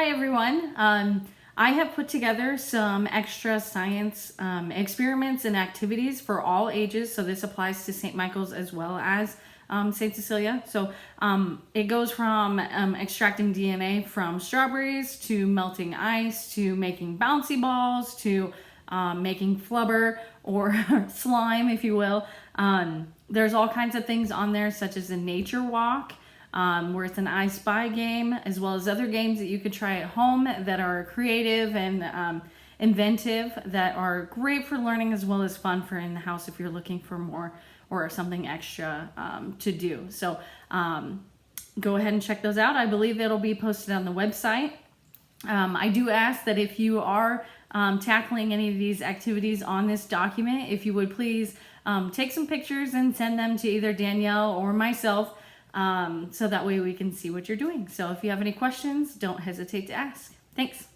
Hi everyone. I have put together some extra science experiments and activities for all ages. So this applies to St. Michael's as well as St. Cecilia. So it goes from extracting DNA from strawberries to melting ice to making bouncy balls to making flubber or slime, if you will. There's all kinds of things on there, such as a nature walk, where it's an I Spy game, as well as other games that you could try at home that are creative and inventive, that are great for learning as well as fun for in the house if you're looking for more or something extra to do. So go ahead and check those out. I believe it'll be posted on the website. I do ask that if you are tackling any of these activities on this document, if you would please take some pictures and send them to either Danielle or myself, so that way we can see what you're doing. So if you have any questions, don't hesitate to ask. Thanks.